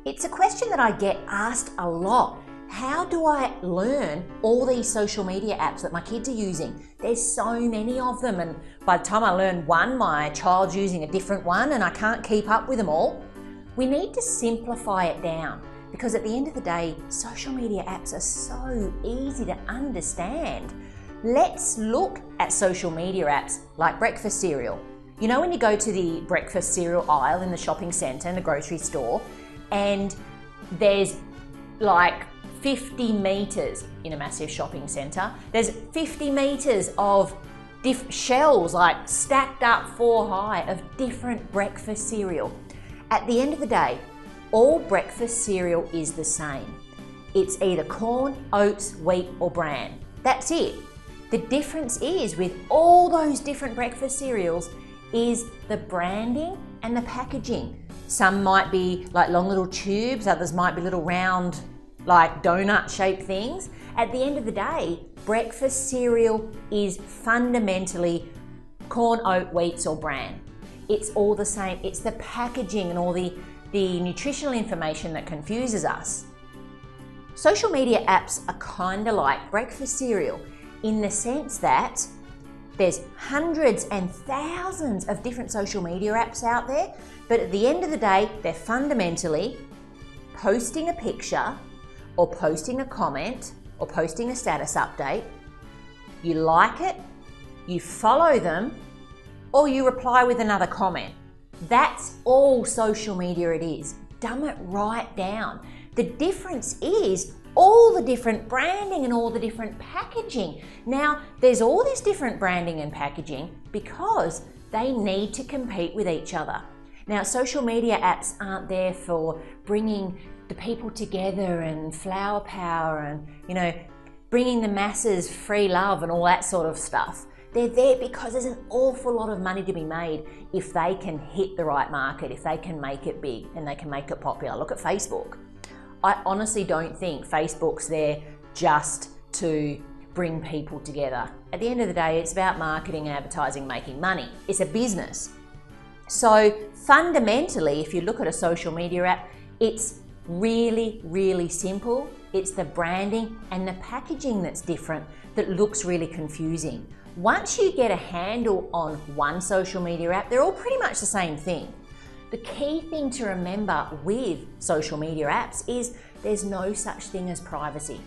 It's a question that I get asked a lot. How do I learn all these social media apps that my kids are using? There's so many of them, and by the time I learn one, my child's using a different one and I can't keep up with them all. We need to simplify it down because at the end of the day, social media apps are so easy to understand. Let's look at social media apps like breakfast cereal. You know when you go to the breakfast cereal aisle in the shopping centre, in the grocery store, and there's like 50 metres in a massive shopping centre. There's 50 metres of shelves like stacked up 4 high of different breakfast cereal. At the end of the day, all breakfast cereal is the same. It's either corn, oats, wheat or bran. That's it. The difference is with all those different breakfast cereals is the branding and the packaging. Some might be like long little tubes, others might be little round like donut-shaped things. At the end of the day, breakfast cereal is fundamentally corn, oat, wheats or bran. It's all the same. It's the packaging and all the nutritional information that confuses us. Social media apps are kind of like breakfast cereal in the sense that there's hundreds and thousands of different social media apps out there, but at the end of the day, they're fundamentally posting a picture or posting a comment or posting a status update. You like it, you follow them, or you reply with another comment. That's all social media it is. Dumb it right down. The difference is all the different branding and all the different packaging. Now, there's all this different branding and packaging because they need to compete with each other. Now, social media apps aren't there for bringing the people together and flower power and, you know, bringing the masses free love and all that sort of stuff. They're there because there's an awful lot of money to be made if they can hit the right market, if they can make it big and they can make it popular. Look at Facebook. I honestly don't think Facebook's there just to bring people together. At the end of the day, it's about marketing, advertising, making money. It's a business. So fundamentally, if you look at a social media app, it's really, really simple. It's the branding and the packaging that's different that looks really confusing. Once you get a handle on one social media app, they're all pretty much the same thing. The key thing to remember with social media apps is there's no such thing as privacy.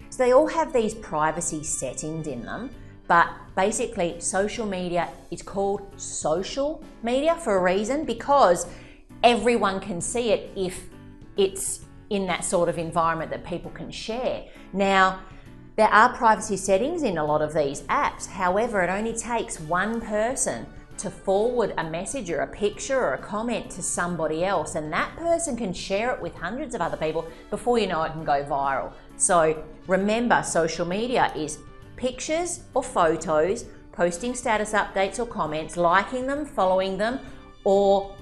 So they all have these privacy settings in them, but basically social media is called social media for a reason because everyone can see it if it's in that sort of environment that people can share. Now, there are privacy settings in a lot of these apps. However, it only takes one person to forward a message or a picture or a comment to somebody else, and that person can share it with hundreds of other people. Before you know it, can go viral. So remember, social media is pictures or photos, posting status updates or comments, liking them, following them, or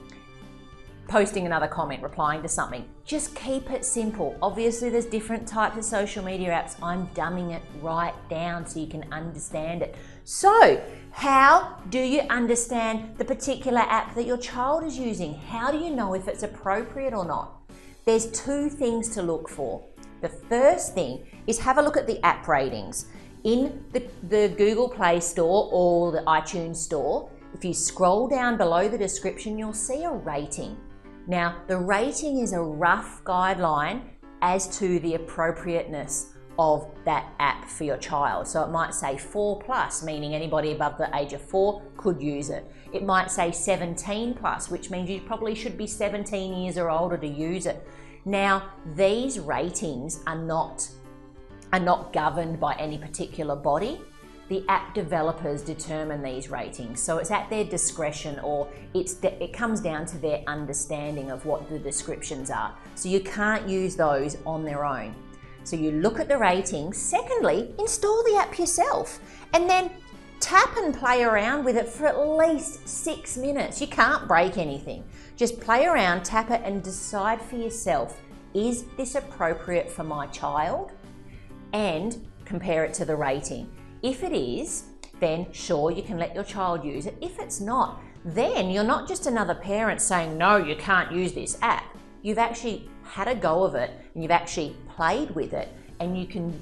posting another comment, replying to something. Just keep it simple. Obviously, there's different types of social media apps. I'm dumbing it right down so you can understand it. So, how do you understand the particular app that your child is using? How do you know if it's appropriate or not? There's 2 things to look for. The first thing is have a look at the app ratings. In the Google Play Store or the iTunes Store, if you scroll down below the description, you'll see a rating. Now, the rating is a rough guideline as to the appropriateness of that app for your child. So it might say 4+, meaning anybody above the age of 4 could use it. It might say 17+, which means you probably should be 17 years or older to use it. Now, these ratings are not governed by any particular body. The app developers determine these ratings. So it's at their discretion, or it comes down to their understanding of what the descriptions are. So you can't use those on their own. So you look at the ratings. Secondly, install the app yourself and then tap and play around with it for at least 6 minutes. You can't break anything. Just play around, tap it and decide for yourself, is this appropriate for my child? And compare it to the rating. If it is, then sure, you can let your child use it. If it's not, then you're not just another parent saying, no, you can't use this app. you've actually had a go of it and you've actually played with it, and you can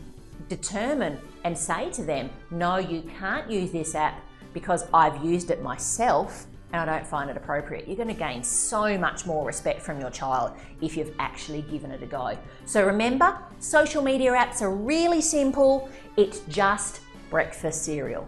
determine and say to them, no, you can't use this app because I've used it myself and I don't find it appropriate. You're going to gain so much more respect from your child if you've actually given it a go. So remember, social media apps are really simple. It's just breakfast cereal.